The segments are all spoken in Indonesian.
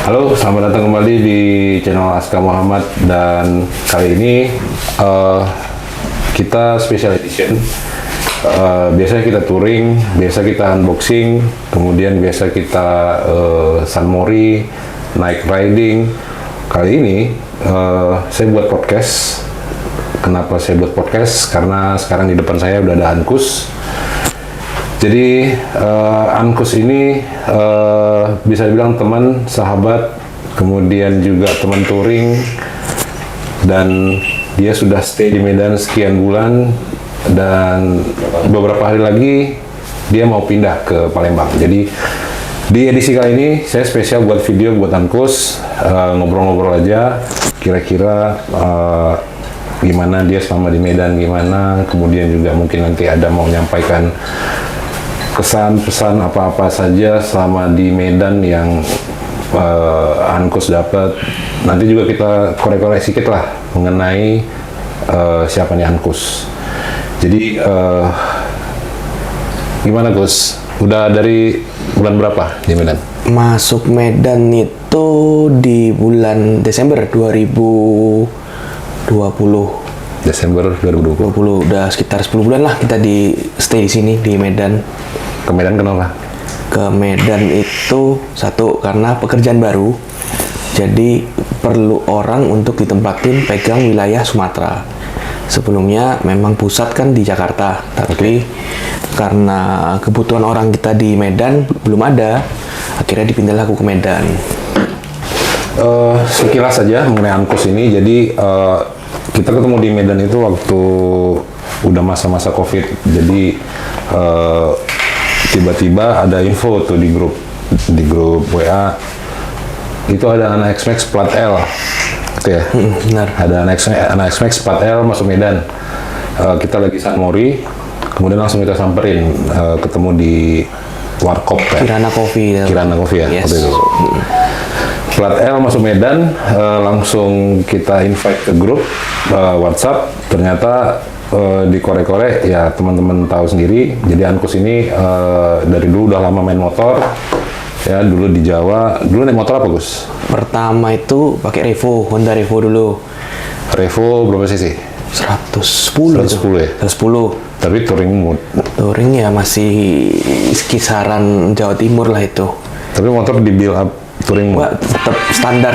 Halo, selamat datang kembali di channel Aska Muhammad dan kali ini kita special edition. Biasanya kita touring, biasa kita unboxing, kemudian biasa kita San Mori, naik riding. Kali ini saya buat podcast. Kenapa saya buat podcast? Karena sekarang di depan saya udah ada Ankus. Jadi Ankus ini bisa dibilang teman, sahabat, kemudian juga teman touring, dan dia sudah stay di Medan sekian bulan, dan beberapa hari lagi dia mau pindah ke Palembang. Jadi di edisi kali ini saya spesial buat video buat Ankus, ngobrol-ngobrol aja, kira-kira gimana dia selama di Medan, gimana, kemudian juga mungkin nanti ada mau menyampaikan kesan, pesan apa-apa saja selama di Medan yang Ankus dapat. Nanti juga kita korek-korek sedikit lah mengenai siapa nih Ankus. Jadi gimana Gus? Udah dari bulan berapa di Medan? Masuk Medan itu di bulan Desember 2020. Desember 2020. Udah sekitar 10 bulan lah kita di stay di sini di Medan. Ke Medan kenapa? Ke Medan itu satu karena pekerjaan baru. Jadi perlu orang untuk ditempatin pegang wilayah Sumatera. Sebelumnya memang pusat kan di Jakarta, tapi karena kebutuhan orang kita di Medan belum ada, akhirnya dipindahlah aku ke Medan. Sekilas saja mengenai Ankus ini. Jadi kita ketemu di Medan itu waktu udah masa-masa COVID. Jadi tiba-tiba ada info tuh di grup WA, itu ada anak X-Max plat L, gitu ya. Benar. Ada anak X-Max plat L masuk Medan. Kita lagi San Mori, kemudian langsung kita samperin, ketemu di Warkop ya. Kirana Coffee ya. Yes. Waktu itu. Plat L masuk Medan, langsung kita invite ke grup WhatsApp. Ternyata dikorek-korek ya, teman-teman tahu sendiri. Jadi Ankus ini dari dulu udah lama main motor ya. Dulu di Jawa, dulu naik motor apa Gus? Pertama itu pakai Revo, Honda Revo dulu. Revo berapa cc? 110 ya? 110. Tapi touring mode. Touring ya masih kisaran Jawa Timur lah itu. Tapi motor di build up touring mode? Tetap standar.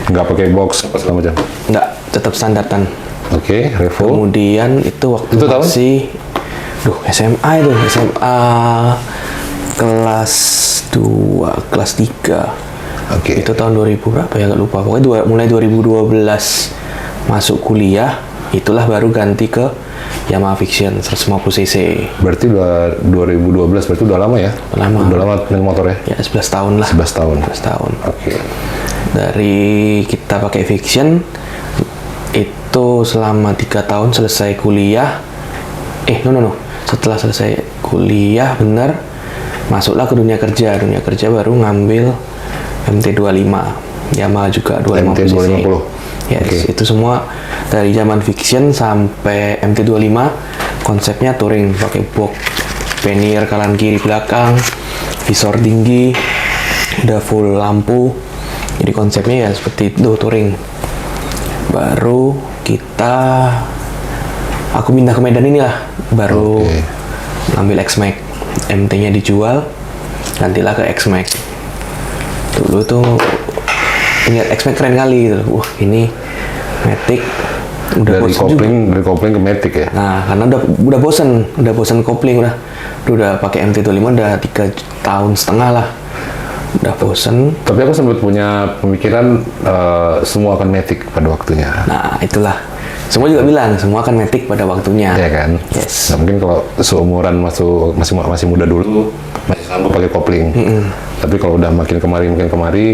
Nggak pakai box apa segala macam? Nggak, tetap standaran. Oke, Revo. Kemudian itu waktu itu masih SMA kelas 2, kelas 3. Oke. Itu tahun 2000 berapa ya, nggak lupa. Pokoknya mulai 2012 masuk kuliah, itulah baru ganti ke Yamaha Vixion 150 cc. Berarti udah 2012, berarti udah lama ya? Lama. Udah lama main motor ya? Ya 11 tahun lah. 11 tahun. 11 tahun. Oke. Dari kita pakai Vixion itu selama 3 tahun selesai kuliah. Setelah selesai kuliah bener, masuklah ke dunia kerja baru ngambil MT25, Yamaha juga 250 cc. Yes, okay. Itu semua dari zaman Vixion sampai MT25 konsepnya touring, pakai box pannier kanan kiri belakang, visor tinggi, udah full lampu. Jadi konsepnya ya seperti itu, touring. Baru aku pindah ke Medan inilah, baru ngambil X-Max. MT-nya dijual, gantilah ke X-Max. Dulu tuh lihat X-Max keren kali gitu. Wah, ini Matic udah dari kopling ke Matic ya. Nah, karena udah bosen kopling, udah pakai MT25 udah 3 tahun setengah lah. Udah bosen. Tapi aku sempat punya pemikiran semua akan Matic pada waktunya. Nah, itulah. Semua juga bilang semua akan Matic pada waktunya. Iya kan? Yes. Nah, mungkin kalau seumuran masih muda dulu masih sanggup pakai kopling. Tapi kalau udah makin kemari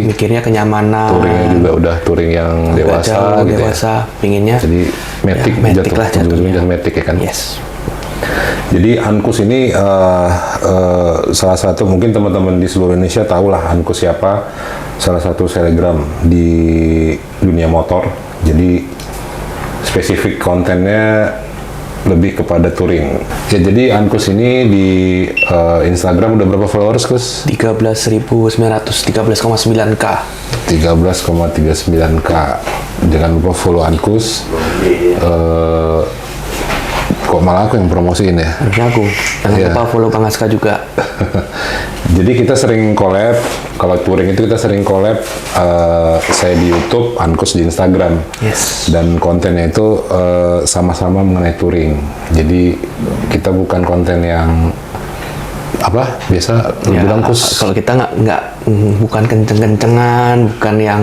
mikirnya kenyamanan. Touringnya juga udah touring yang dewasa gitu ya. Pinginnya. Jadi Matic lah jatuhnya. Matic ya kan? Yes. Jadi Ankus ini salah satu, mungkin teman-teman di seluruh Indonesia tahu lah Ankus siapa. Salah satu selebgram di dunia motor. Jadi spesifik kontennya lebih kepada touring. Ya, jadi Ankus ini di Instagram udah berapa followers, Kus? 13.900, 13,9K. 13,39K. Jangan lupa follow Ankus. Kok malah aku yang promosiin ya? Harusnya aku. Jangan Iya. lupa follow Bang Aska juga. Jadi kita sering collab, kalau touring itu kita sering collab, saya di YouTube, Ankus di Instagram. Yes. Dan kontennya itu sama-sama mengenai touring. Jadi kita bukan konten yang apa biasa lu Ya, bilang, Kus. kalau kita bukan kenceng-kencengan, bukan yang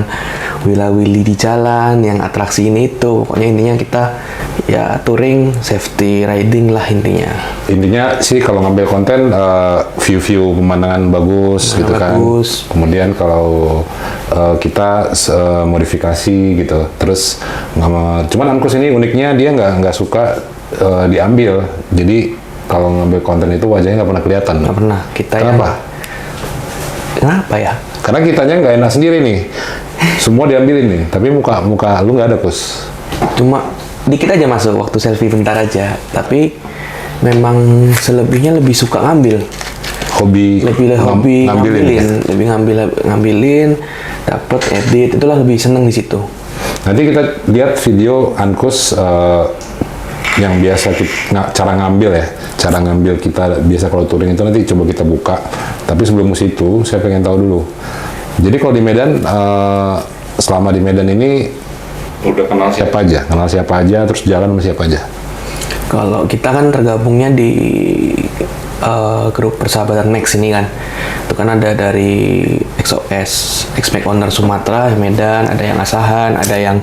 wila-wili di jalan, yang atraksi ini itu. Pokoknya intinya kita ya touring, safety riding lah intinya. Intinya sih kalau ngambil konten view-view pemandangan bagus gitu kan. Bagus. Kemudian kalau kita modifikasi gitu. Terus cuman Ankus ini uniknya dia nggak suka diambil. Jadi kalau ngambil konten itu wajahnya nggak pernah kelihatan. Nggak pernah. Kita Kenapa? Kenapa ya? Karena kitanya nggak enak sendiri nih. Semua diambilin nih. Tapi muka lu nggak ada, Kus. Cuma dikit aja masuk waktu selfie bentar aja. Tapi memang selebihnya lebih suka ngambil. Hobi Lebih ngambilin. lebih ngambilin, dapat edit, itulah lebih seneng di situ. Nanti kita lihat video Ankus yang biasa cara ngambil kita biasa kalau touring itu nanti coba kita buka. Tapi sebelum ke situ saya pengen tahu dulu. Jadi kalau di Medan selama di Medan ini udah kenal siapa aja, terus jalan sama siapa aja? Kalau kita kan tergabungnya di grup Persahabatan Max ini kan. Itu kan ada dari XOS, X-Max Owner Sumatera, Medan, ada yang Asahan, ada yang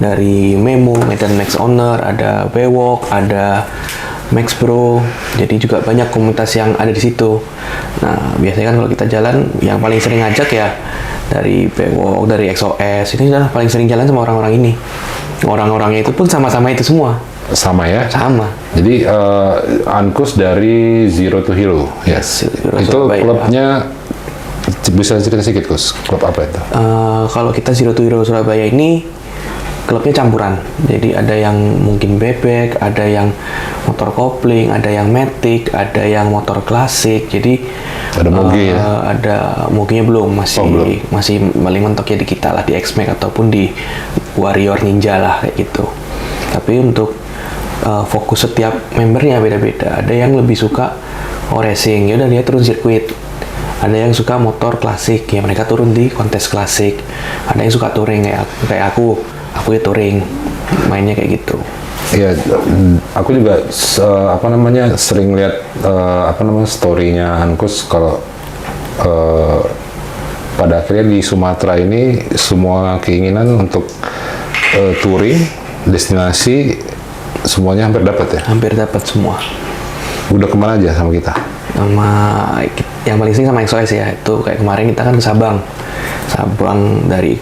dari Memo, Medan Max Owner, ada Bewok, ada Max Pro. Jadi juga banyak komunitas yang ada di situ. Nah, biasanya kan kalau kita jalan, yang paling sering ngajak ya dari Bewok, dari XOS, ini udah paling sering jalan sama orang-orang ini. Orang-orangnya itu pun sama-sama itu semua. Sama ya? Sama. Jadi Ankus dari Zero to Hero, Yes, Zero itu Surabaya. klubnya bisa cerita sedikit, Kus. Klub apa itu? Kalau kita Zero to Hero Surabaya ini klubnya campuran. Jadi ada yang mungkin bebek, ada yang motor kopling, ada yang matic, ada yang motor klasik. Jadi Ada moge ya? Ada moginya belum, belum. masih paling mentoknya di kita lah, di X-Max ataupun di Warrior Ninja lah kayak gitu. Tapi untuk fokus setiap membernya beda-beda. Ada yang lebih suka racing, ya udah dia turun sirkuit. Ada yang suka motor klasik, ya mereka turun di kontes klasik. Ada yang suka touring kayak aku ya touring, mainnya kayak gitu. Iya, aku juga sering lihat story-nya Ankus kalau pada akhirnya di Sumatera ini semua keinginan untuk touring, destinasi semuanya hampir dapat ya. Hampir dapat semua. Udah kemana aja sama kita? Sama yang paling sering sama XOS ya. Itu kayak kemarin kita kan ke Sabang. Sabang dari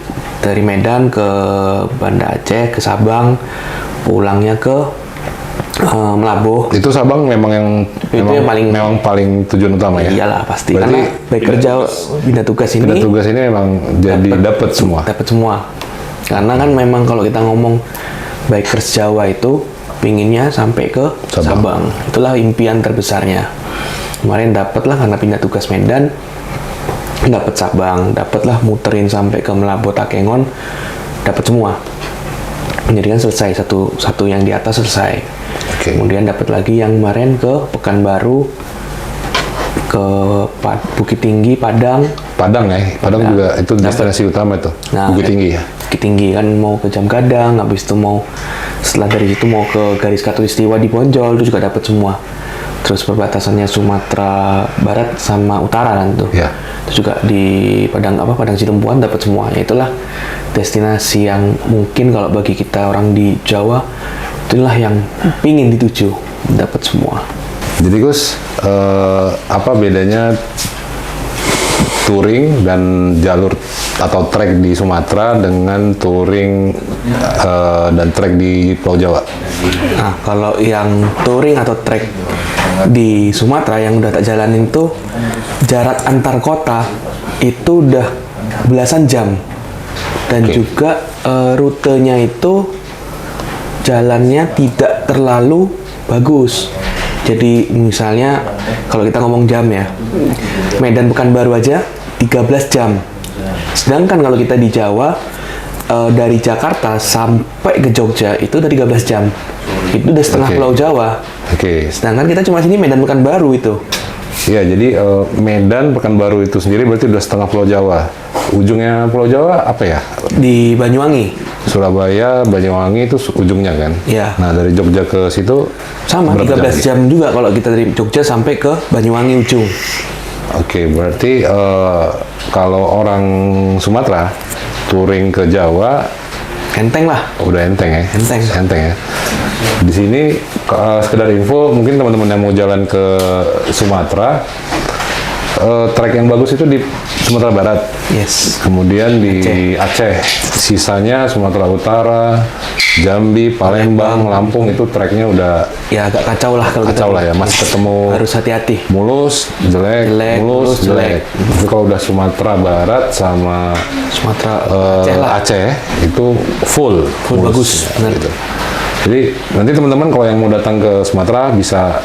Medan ke Banda Aceh ke Sabang, pulangnya ke Melabuh. Itu Sabang memang yang paling tujuan utama ya. Iyalah pasti. Berarti Karena baik kerja pindah tugas ini. Pindah tugas ini memang jadi dapat semua. Dapat semua. Karena kan memang kalau kita ngomong bikers Jawa itu pinginnya sampai ke Sabang. Itulah impian terbesarnya. Kemarin dapatlah karena pindah tugas Medan, dapat Sabang, dapatlah muterin sampai ke Melabuh Takengon, dapat semua. Jadi kan selesai satu yang di atas selesai. Okay. Kemudian dapat lagi yang kemarin ke Pekanbaru, ke Bukit Tinggi, Padang juga itu destinasi utama itu. Bukit Tinggi ya. Bukit Tinggi kan mau ke Jam Gadang, habis itu setelah dari situ mau ke garis Katulistiwa di Bonjol, itu juga dapat semua. Terus perbatasannya Sumatera Barat sama Utara kan tuh. Ya. Itu juga di Padang Sidempuan dapat semua. Ya itulah destinasi yang mungkin kalau bagi kita orang di Jawa itulah yang pingin dituju, dapat semua. Jadi Gus, apa bedanya touring dan jalur atau trek di Sumatera dengan touring dan trek di Pulau Jawa? Nah, kalau yang touring atau trek di Sumatera yang udah tak jalanin tuh jarak antar kota itu udah belasan jam dan juga rutenya itu jalannya tidak terlalu bagus. Jadi misalnya kalau kita ngomong jam ya, Medan Pekanbaru aja 13 jam. Sedangkan kalau kita di Jawa, dari Jakarta sampai ke Jogja itu udah 13 jam. Itu udah setengah Oke. Pulau Jawa. Oke. Sedangkan kita cuma sini Medan Pekanbaru itu. Iya, jadi Medan Pekanbaru itu sendiri berarti udah setengah Pulau Jawa. Ujungnya Pulau Jawa apa ya? Di Banyuwangi. Surabaya, Banyuwangi itu ujungnya kan? Iya. Nah, dari Jogja ke situ Sama, berapa 13 jam juga kalau kita dari Jogja sampai ke Banyuwangi ujung. Oke, berarti kalau orang Sumatera touring ke Jawa Enteng lah. udah enteng ya? Enteng. ya. Di sini sekedar info, mungkin teman-teman yang mau jalan ke Sumatera, trek yang bagus itu di Sumatera Barat. Yes. Kemudian di Aceh. Sisanya Sumatera Utara, Jambi, Palembang, Lampung itu treknya udah Ya agak kacau lah kalau kacau lah ya. Masih ketemu harus hati-hati. mulus, jelek, mulus, jelek. Tapi kalau udah Sumatera Barat sama Sumatera Aceh lah. Aceh itu full bagus, benar. gitu. Jadi nanti teman-teman kalau yang mau datang ke Sumatera bisa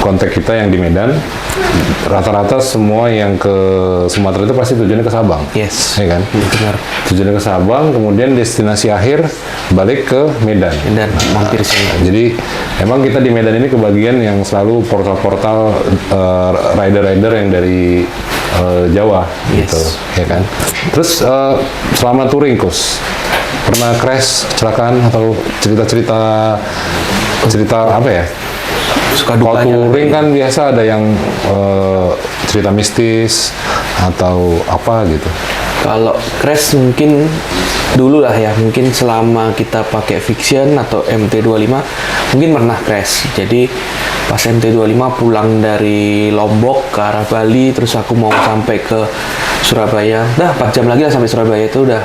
kontak kita yang di Medan. Rata-rata semua yang ke Sumatera itu pasti tujuannya ke Sabang. Yes. Ya kan? Benar. Tujuannya ke Sabang, kemudian destinasi akhir balik ke Medan. Dan mampir sini. Jadi emang kita di Medan ini kebagian yang selalu portal-portal rider-rider yang dari Jawa Yes. gitu, ya kan. Terus selama touring Kus, pernah crash, kecelakaan atau cerita apa ya? Suka Kalau dukanya lah. touring kan biasa ada yang cerita mistis atau apa gitu. Kalau crash mungkin dulu lah ya, mungkin selama kita pakai Fiction atau MT25 mungkin pernah crash. Jadi pas MT25 pulang dari Lombok ke arah Bali, terus aku mau sampai ke Surabaya, 4 jam lagi lah sampai Surabaya itu udah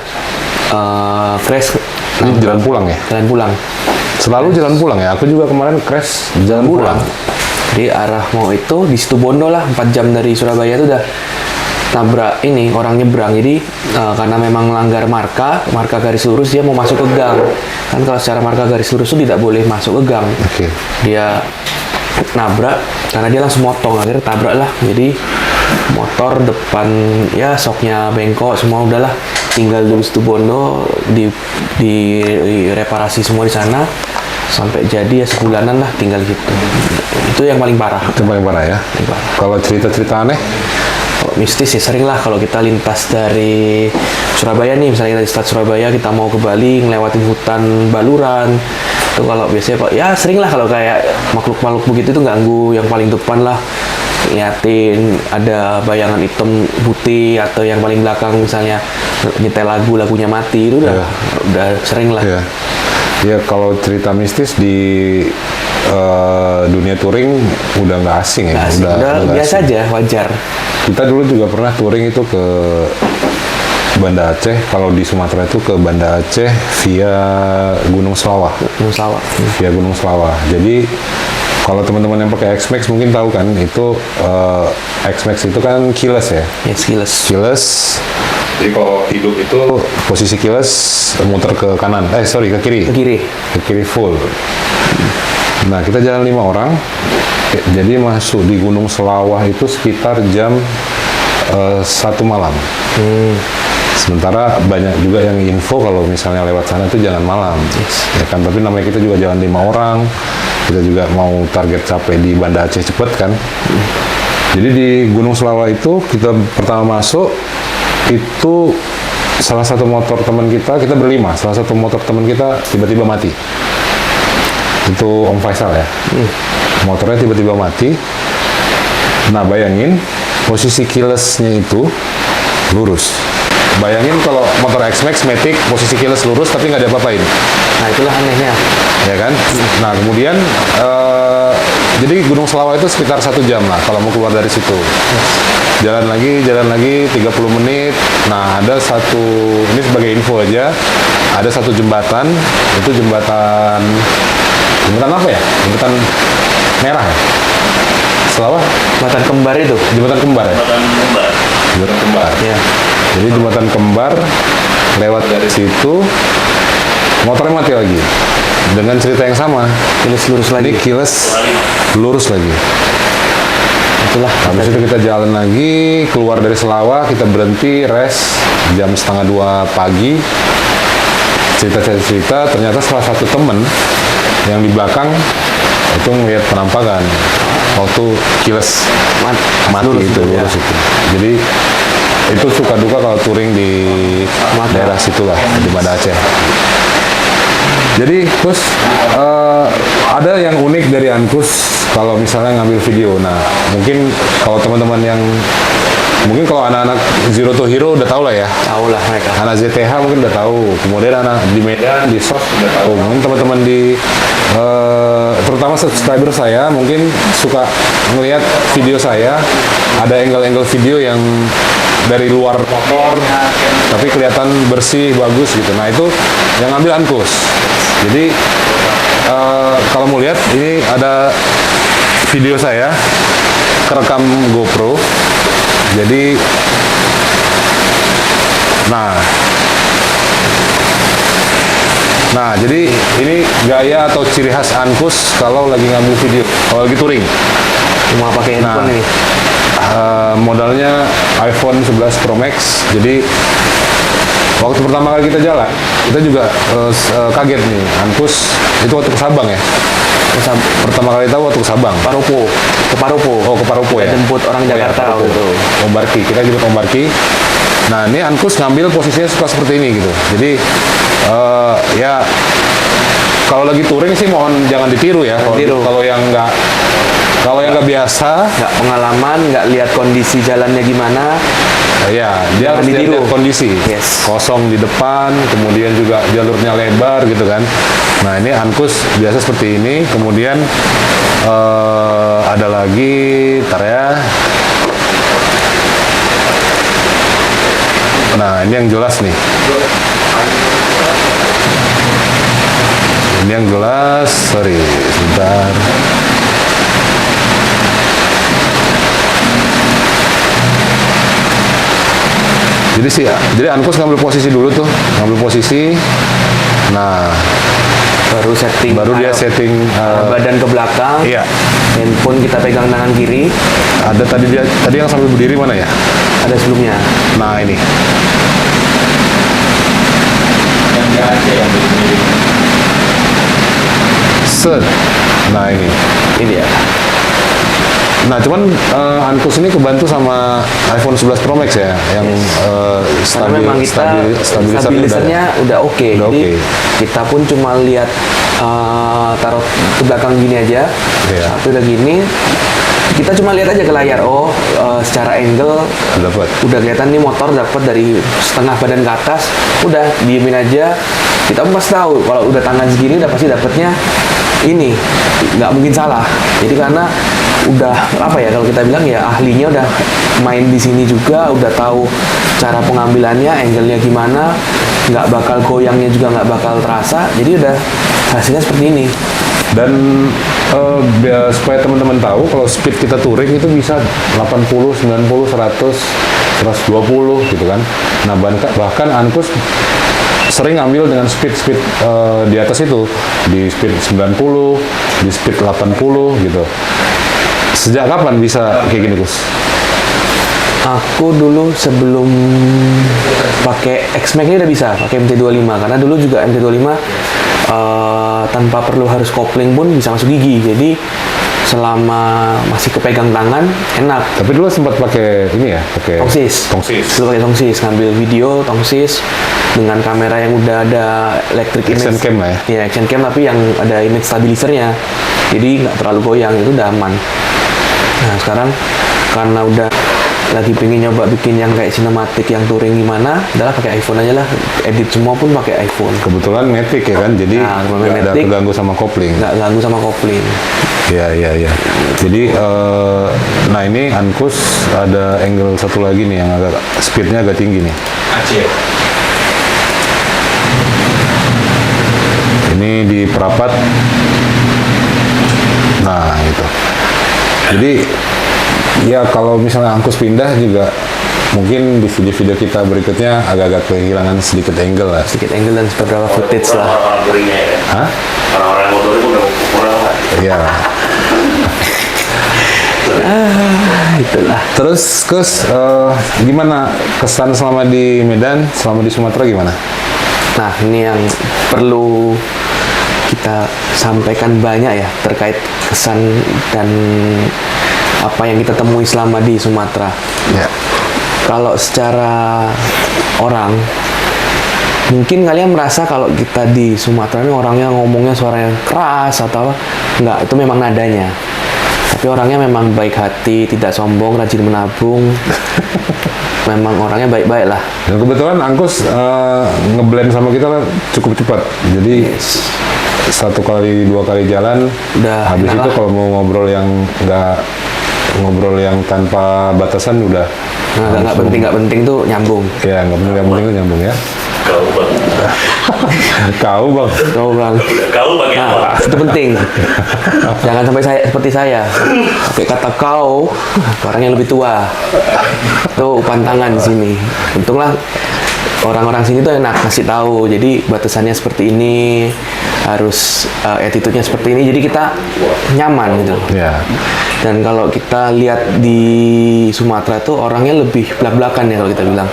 crash. Ini jalan pulang ya? Jalan pulang. Selalu jalan pulang ya? Aku juga kemarin crash jalan pulang. Di arah mau itu di Situbondo lah, 4 jam dari Surabaya itu udah nabrak ini orang nyebrang. Jadi karena memang melanggar marka garis lurus, dia mau masuk ke gang. Kan kalau secara marka garis lurus itu tidak boleh masuk ke gang. Oke. Dia nabrak karena dia langsung motong, akhirnya tabrak lah. Jadi motor depan ya soknya bengkok semua, udahlah tinggal dulu Situbondo di reparasi semua di sana sampai jadi ya sebulanan lah tinggal gitu. Itu yang paling parah. Itu paling parah ya? Paling parah. Kalau cerita-cerita aneh? Kalau mistis ya sering lah kalau kita lintas dari Surabaya nih, misalnya dari start Surabaya kita mau ke Bali ngelewatin hutan baluran itu, kalau biasanya Pak ya sering lah kalau kayak makhluk-makhluk begitu itu ganggu yang paling depan lah, liatin ada bayangan hitam putih, atau yang paling belakang misalnya nyetel lagunya mati, itu udah sering lah. Iya. Ya kalau cerita mistis di dunia touring udah nggak asing ya. Nah, udah nggak biasa asing. aja, wajar. Kita dulu juga pernah touring itu ke Banda Aceh. Kalau di Sumatera itu ke Banda Aceh via Gunung Selawah. Nusawa. Via Gunung Selawah. Jadi kalau teman-teman yang pakai X-Max mungkin tahu kan, itu X-Max itu kan keyless ya. Ya skills. Keyless. Jadi kalau hidup itu posisi keyless muter ke kanan. Ke kiri. Ke kiri. Ke kiri full. Nah, kita jalan 5 orang. Jadi masuk di Gunung Selawah itu sekitar jam 1 malam. Sementara banyak juga yang info kalau misalnya lewat sana itu jangan malam. Ya kan, tapi namanya kita juga jalan 5 orang. Kita juga mau target sampai di Banda Aceh cepet kan. Jadi di Gunung Selawah itu kita pertama masuk itu salah satu motor teman kita berlima, salah satu motor teman kita tiba-tiba mati. Itu Om Faisal ya. Motornya tiba-tiba mati. Nah, bayangin posisi keyless-nya itu lurus. Bayangin kalau motor X-Max Matic posisi keyless lurus tapi nggak diapa-apain. Nah, itulah anehnya. Ya kan? Nah, kemudian jadi Gunung Selawah itu sekitar 1 jam lah kalau mau keluar dari situ. Jalan lagi 30 menit. Nah, ada satu, ini sebagai info aja, ada satu jembatan, itu jembatan apa ya? Jembatan merah ya? Selawah? Jembatan kembar itu. Jembatan kembar ya? Jembatan kembar. Ya. Jadi jembatan kembar, lewat dari situ, motornya mati lagi. dengan cerita yang sama. Kiles lurus lagi. Ini kiles lurus lagi. Itulah. Habis itu kita jalan lagi, keluar dari Selawah, kita berhenti, rest jam 1:30 pagi. Cerita-cerita, ternyata salah satu temen yang di belakang itu ngeliat penampakan waktu kiles mati lurus itu, ya. lurus itu. Jadi itu suka duka kalau touring di daerah situlah, di Banda Aceh. Jadi Kus, ada yang unik dari Ankus kalau misalnya ngambil video. Nah, mungkin kalau teman-teman yang mungkin kalau anak-anak Zero to Hero udah tahu lah ya. Tahu lah mereka. Anak ZTH mungkin udah tahu. Kemudian anak di Medan, di SOS udah tahu. Mungkin teman-teman di terutama subscriber saya mungkin suka ngelihat video saya ada angle-angle video yang dari luar motor tapi kelihatan bersih, bagus gitu. Nah, itu yang ngambil Ankus. Jadi kalau mau lihat ini ada video saya kerekam GoPro. Jadi nah jadi ini gaya atau ciri khas Ankus kalau lagi ngambil video, kalau lagi touring. Cuma pakai handphone ini. Modalnya iPhone 11 Pro Max. Jadi waktu pertama kali kita jalan, kita juga kaget nih. Ankus itu waktu ke Sabang ya. Pertama kali tahu waktu ke Sabang. Ke Paropo. Oh, ke Paropo ya. Jemput orang Jakarta waktu itu. Ombarki. Kita jemput Ombarki. Nah, ini Ankus ngambil posisinya suka seperti ini gitu. Jadi ya kalau lagi touring sih mohon jangan ditiru ya. Kalau yang nggak biasa, nggak pengalaman, nggak lihat kondisi jalannya gimana. Ya, dia harus lihat kondisi. Yes. Kosong di depan, kemudian juga jalurnya lebar gitu kan. Nah, ini Ankus biasa seperti ini. Kemudian ada lagi, ntar ya. Nah, ini yang jelas nih. Ini yang jelas, sorry, sebentar. Jadi Ankus ngambil posisi dulu tuh, Nah, baru dia setting badan ke belakang. Iya. Handphone kita pegang tangan kiri. Ada tadi yang sambil berdiri mana ya? Ada sebelumnya. Nah, ini. Set. Nah, ini. Ini ya. Nah, cuman Ankus ini kebantu sama iPhone 11 Pro Max ya, yang memang kita stabilisernya udah oke. Jadi kita pun cuma lihat taruh ke belakang gini aja. Iya. Satu udah gini. Kita cuma lihat aja ke layar. Secara angle udah kelihatan nih motor dapat dari setengah badan ke atas. Udah diemin aja. Kita pasti tahu kalau udah tangan segini udah pasti dapatnya ini, nggak mungkin salah. Jadi karena udah kalau kita bilang ya ahlinya udah main di sini juga, udah tahu cara pengambilannya, angle-nya gimana, nggak bakal goyangnya juga nggak bakal terasa. Jadi udah hasilnya seperti ini. Dan supaya teman-teman tahu kalau speed kita touring itu bisa 80, 90, 100, 120 gitu kan. Nah, bahkan Ankus sering ngambil dengan speed di atas itu, di speed 90, di speed 80 gitu. Sejak kapan bisa kayak gini, Gus? Aku dulu sebelum pakai X-Max ini udah bisa pakai MT25, karena dulu juga MT25 tanpa perlu harus kopling pun bisa masuk gigi. Jadi selama masih kepegang tangan enak. Tapi dulu sempat pakai ini ya, pakai tongsis. Dulu pakai tongsis, ngambil video tongsis dengan kamera yang udah ada electric action image. cam lah ya. Iya, action cam, tapi yang ada image stabilisernya. Jadi nggak terlalu goyang, itu udah aman. Nah, sekarang karena udah lagi pengen nyoba bikin yang kayak sinematik, yang touring gimana, adalah pakai iPhone aja lah. Edit semua pun pakai iPhone. Kebetulan Matic ya kan, jadi nggak ada keganggu sama kopling. Nggak ganggu sama kopling. Iya. Jadi, nah ini Ankus ada angle satu lagi nih yang agak speednya agak tinggi nih. Ini di perapat. Nah, gitu. Jadi ya kalau misalnya Ankus pindah juga mungkin di video-video kita berikutnya agak-agak kehilangan sedikit angle lah. Sedikit angle dan beberapa footage lah. Orang-orang touringnya ya. Hah? Orang-orang yang motoring udah kurang lah. Iya. Itulah. Terus gimana kesan selama di Medan, selama di Sumatera gimana? Nah, ini yang perlu kita sampaikan banyak ya terkait kesan dan apa yang kita temui selama di Sumatera. Ya. Kalau secara orang, mungkin kalian merasa kalau kita di Sumatera ini orangnya ngomongnya suara yang keras atau enggak, itu memang nadanya. Tapi orangnya memang baik hati, tidak sombong, rajin menabung. Memang orangnya baik-baik lah. Dan kebetulan Angkus ngeblend sama kita cukup cepat. Jadi 1 kali 2 kali jalan, Udah habis enak itu lah. kalau mau ngobrol yang tanpa batasan udah. Nah, nggak penting tuh nyambung. Ya nggak penting itu nyambung ya. Kau bang. Kau bang. Kau bang. Kau bang ya. Nah, itu penting. Jangan sampai seperti saya. Pakai kata kau, orang yang lebih tua. Itu pantangan di sini. Untunglah orang-orang sini tuh enak ngasih tahu. Jadi batasannya seperti ini, harus attitude-nya seperti ini. Jadi kita nyaman gitu. Ya. Dan kalau kita lihat di Sumatera tuh orangnya lebih belak-belakan ya kalau kita bilang.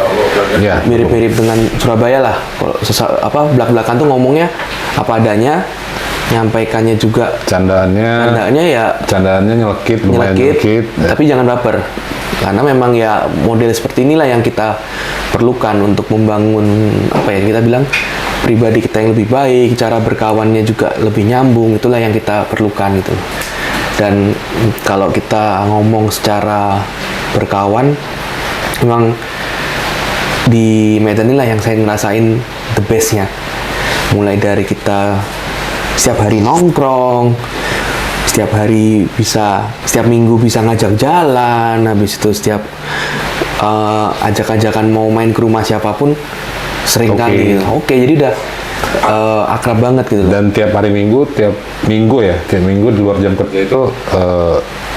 Ya. Mirip-mirip dengan Surabaya lah. Kalau belak-belakan tuh ngomongnya apa adanya, nyampaikannya juga Candaannya nyelekit, lumayan nyelekit. tapi jangan baper. Karena memang ya model seperti inilah yang kita perlukan untuk membangun apa ya kita bilang pribadi kita yang lebih baik, cara berkawannya juga lebih nyambung, itulah yang kita perlukan gitu. Dan kalau kita ngomong secara berkawan, memang di Medan inilah yang saya ngerasain the best-nya. Mulai dari kita setiap hari nongkrong, setiap minggu bisa ngajak jalan, habis itu setiap ajak-ajakan mau main ke rumah siapapun sering kali. Oke, jadi udah akrab banget gitu. Dan tiap minggu di luar jam kerja itu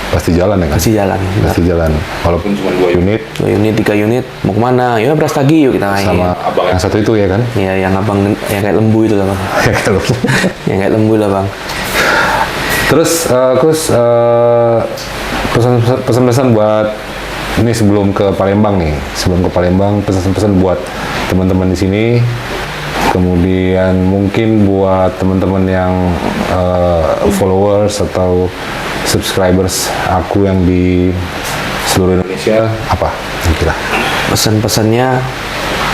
pasti jalan ya kan? Pasti jalan. Walaupun cuma 2 unit. 2 unit, 3 unit, mau kemana? Ya Brastagi yuk kita main. Sama abang yang satu itu ya kan? Ya, yang abang yang kayak lembu itu lah bang. Yang kayak lembu lah bang. Terus pesan-pesan buat ini sebelum ke Palembang, pesan-pesan buat teman-teman di sini. Kemudian mungkin buat teman-teman yang followers atau subscribers aku yang di seluruh Indonesia, apa kira-kira? Pesan-pesannya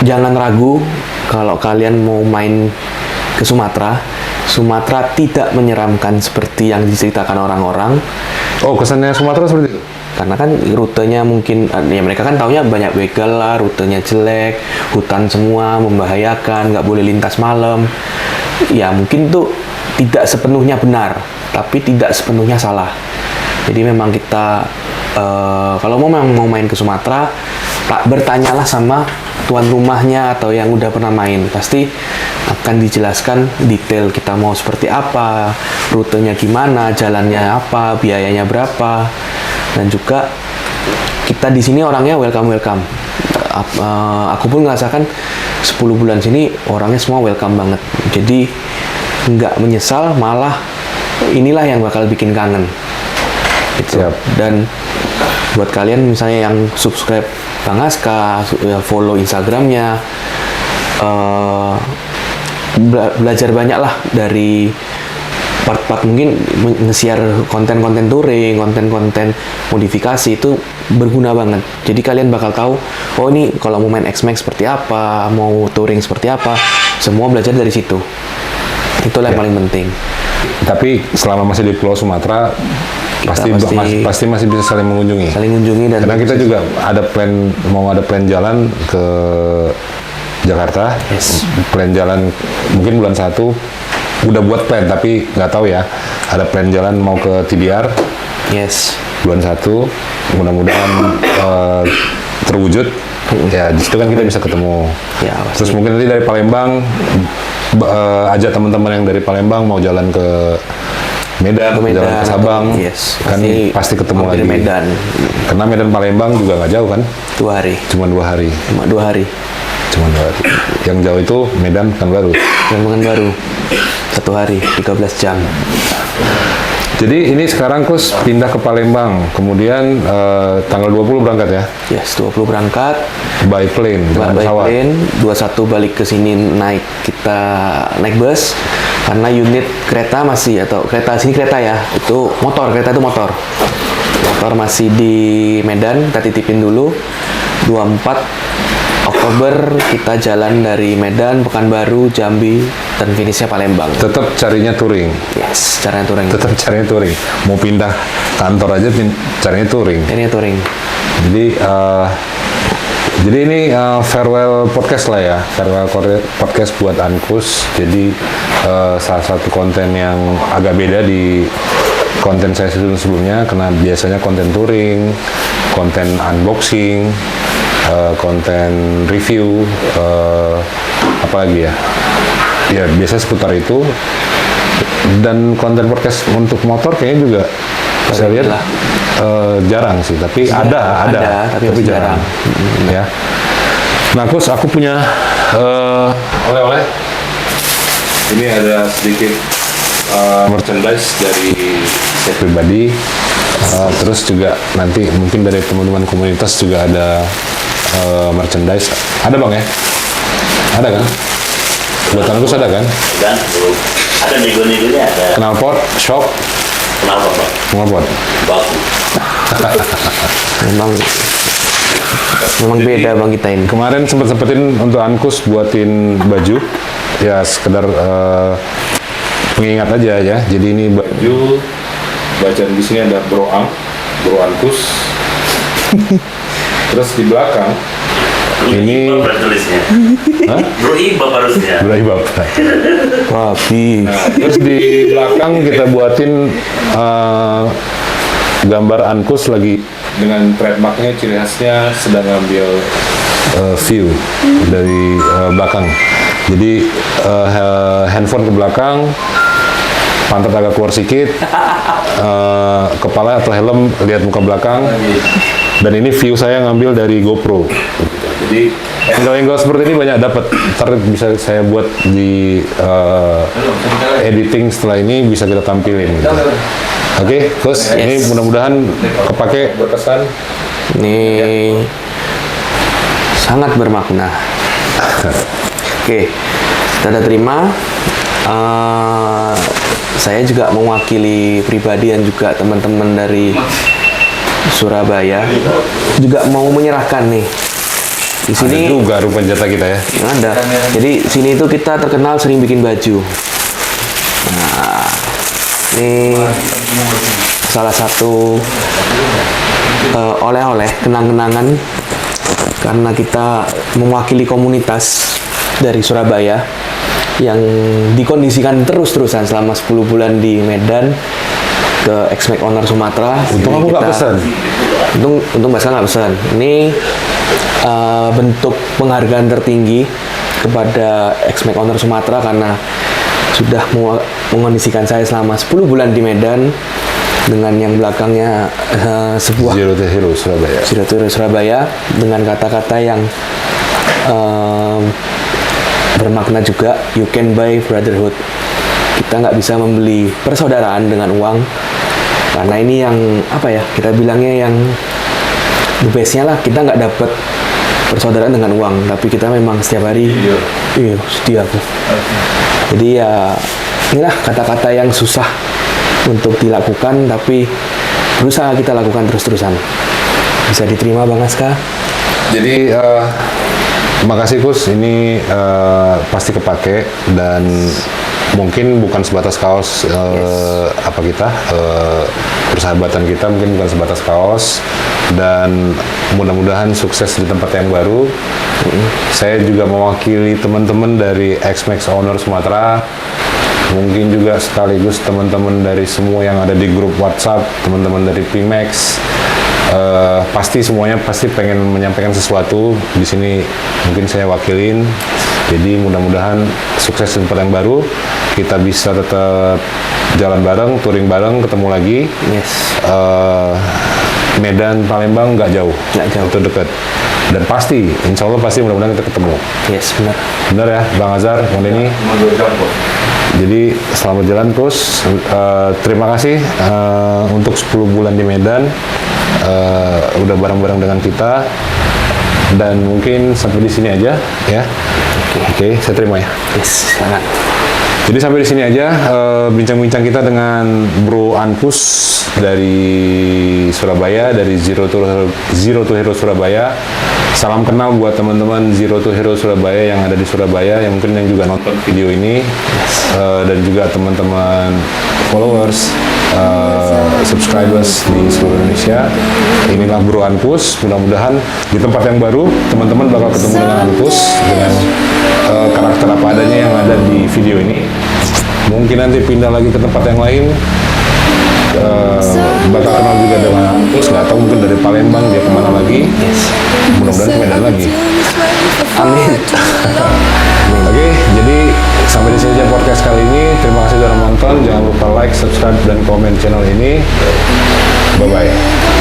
jangan ragu kalau kalian mau main ke Sumatera. Sumatera tidak menyeramkan seperti yang diceritakan orang-orang. Oh, kesannya Sumatera seperti itu? Karena kan rutenya mungkin, ya mereka kan taunya banyak begal lah, rutenya jelek, hutan semua, membahayakan, nggak boleh lintas malam. Ya mungkin tuh tidak sepenuhnya benar, tapi tidak sepenuhnya salah. Jadi memang kita, kalau mau main ke Sumatera, bertanyalah sama tuan rumahnya atau yang udah pernah main. Pasti akan dijelaskan detail kita mau seperti apa, rutenya gimana, jalannya apa, biayanya berapa. Dan juga kita di sini orangnya welcome. Aku pun merasakan 10 bulan sini orangnya semua welcome banget. Jadi nggak menyesal, malah inilah yang bakal bikin kangen. Gitu. Siap. Dan buat kalian misalnya yang subscribe Bang Aska, follow Instagramnya, belajar banyak lah dari part-part, mungkin nge-share konten-konten touring, konten-konten modifikasi itu berguna banget. Jadi kalian bakal tahu, oh ini kalau mau main X-Max seperti apa, mau touring seperti apa, semua belajar dari situ. Itulah yang paling penting. Tapi selama masih di Pulau Sumatera, pasti masih bisa saling mengunjungi. Dan karena kita juga ada plan jalan ke Jakarta. Yes. Plan jalan mungkin bulan 1. Udah buat plan tapi nggak tahu ya. Ada plan jalan mau ke TBR. Yes. Bulan 1. Mudah-mudahan terwujud. Ya di situ kan kita bisa ketemu. Ya, terus mungkin nanti dari Palembang ajak teman-teman yang dari Palembang mau jalan ke Medan, Ke Medan jalan ke Sabang, atau- yes, kan pasti ketemu mampir lagi. Medan. Karena Medan Palembang juga nggak jauh kan, 2 hari. cuma 2 hari. Cuma 2 hari. Cuma 2 hari. Yang jauh itu Medan Pekanbaru. Dan Pekanbaru 1 hari, 13 jam. Jadi ini sekarang Kus pindah ke Palembang, kemudian tanggal 20 berangkat ya, Yes, 20 berangkat. by plane dengan By pesawat. plane, 21 balik ke sini kita naik bus karena unit kereta masih atau kereta sini kereta ya itu motor kereta itu motor masih di Medan kita titipin dulu 24 Oktober kita jalan dari Medan Pekanbaru Jambi dan finishnya Palembang. Tetap carinya touring, Yes, caranya touring. tetap carinya touring. Mau pindah kantor aja carinya touring. Ini touring. Jadi ini farewell podcast lah ya, farewell podcast buat Ankus. Jadi salah satu konten yang agak beda di konten saya sebelumnya, karena biasanya konten touring, konten unboxing, konten review, apa lagi ya? Ya biasa seputar itu. Dan konten podcast untuk motor kayaknya juga saya lihat jarang sih, tapi ada, tapi masih jarang. Ya. Nah, Kus, aku punya oleh-oleh. Ini ada sedikit merchandise dari saya pribadi. Terus juga nanti mungkin dari teman-teman komunitas juga ada merchandise. Ada Bang ya? Ada kan? Buat Ankus ada kan? Dan belum ada nego-negonya ada. Knalpot, shop, Kenapa Pak? knalpot. Bagus. Memang beda Bang kita ini. Kemarin sempetin untuk Ankus buatin baju, ya sekedar pengingat aja ya. Jadi ini baju, bacaan di sini ada Bro Ankus. Terus di belakang ini Bapak tulisnya. Hah? Bro Ibab harusnya. Bro Bapak. Wabi. Nah, terus di belakang kita buatin gambar Ankus lagi dengan trademarknya, ciri khasnya sedang ngambil view dari belakang. Jadi handphone ke belakang, pantat agak keluar sedikit, kepala atau helm lihat muka belakang, dan ini view saya ngambil dari GoPro. Jadi angle-angle seperti ini banyak dapat. Ntar bisa saya buat di editing setelah ini, bisa kita tampilin. Gitu. Oke, Kus, ini mudah-mudahan kepake berkesan. Ini sangat bermakna. Oke, kita udah terima. Saya juga mewakili pribadi dan juga teman-teman dari Surabaya juga mau menyerahkan nih. Di sini Ada juga rupanya jatah kita ya. ada. Jadi sini itu kita terkenal sering bikin baju. Nah, ini salah satu oleh-oleh kenang-kenangan karena kita mewakili komunitas dari Surabaya yang dikondisikan terus-terusan selama 10 bulan di Medan ke X-Max Owner Sumatera. Untung Jadi aku nggak kita- pesan. Untung Mbak Ska nggak pesan. Ini bentuk penghargaan tertinggi kepada X-Max Owner Sumatera karena sudah mengondisikan saya selama 10 bulan di Medan dengan yang belakangnya sebuah Zero to Hero Surabaya. Zero to Hero Surabaya dengan kata-kata yang bermakna juga, you can buy brotherhood. Kita nggak bisa membeli persaudaraan dengan uang karena ini yang apa ya, kita bilangnya yang the best-nya lah, kita nggak dapat persaudaraan dengan uang, tapi kita memang setiap hari iya setia aku. Jadi ya inilah kata-kata yang susah untuk dilakukan, tapi berusaha kita lakukan terus-terusan. Bisa diterima Bang Aska? Jadi makasih Kus, ini pasti kepake dan mungkin bukan sebatas kaos apa kita persahabatan kita, mungkin bukan sebatas kaos, dan mudah-mudahan sukses di tempat yang baru. Saya juga mewakili teman-teman dari X-Max Owner Sumatera, mungkin juga sekaligus teman-teman dari semua yang ada di grup WhatsApp, teman-teman dari Pimax. Pasti semuanya pasti pengen menyampaikan sesuatu di sini, mungkin saya wakilin. Jadi mudah-mudahan sukses di tempat yang baru, kita bisa tetap jalan bareng, touring bareng, ketemu lagi. Yes. Medan Palembang nggak jauh, Nggak jauh. itu dekat. Dan pasti, insya Allah pasti mudah-mudahan kita ketemu. Yes, benar. Benar ya, Bang Azhar, Bang Denny. Jadi selamat jalan terus. Terima kasih untuk 10 bulan di Medan, udah bareng-bareng dengan kita. Dan mungkin sampai di sini aja ya. Oke, saya terima ya. Yes, sangat. Jadi sampai di sini aja bincang-bincang kita dengan Bro Anpus dari Surabaya, dari Zero to Hero Surabaya. Salam kenal buat teman-teman Zero to Hero Surabaya yang ada di Surabaya, yang mungkin yang juga nonton video ini, dan juga teman-teman followers, subscribers di seluruh Indonesia. Inilah Bro Anpus. Mudah-mudahan di tempat yang baru teman-teman bakal ketemu dengan Anpus dengan karakter apa adanya yang ada di video ini. Mungkin nanti pindah lagi ke tempat yang lain, bakal kenal juga dengan Anpus. Nggak tahu, mungkin dari Palembang dia kemana lagi. Mudah-mudahan ke Medan lagi. Amin. Oke, jadi sampai di sini aja podcast kali ini. Terima kasih sudah menonton. Jangan lupa like, subscribe, dan komen channel ini. Bye bye.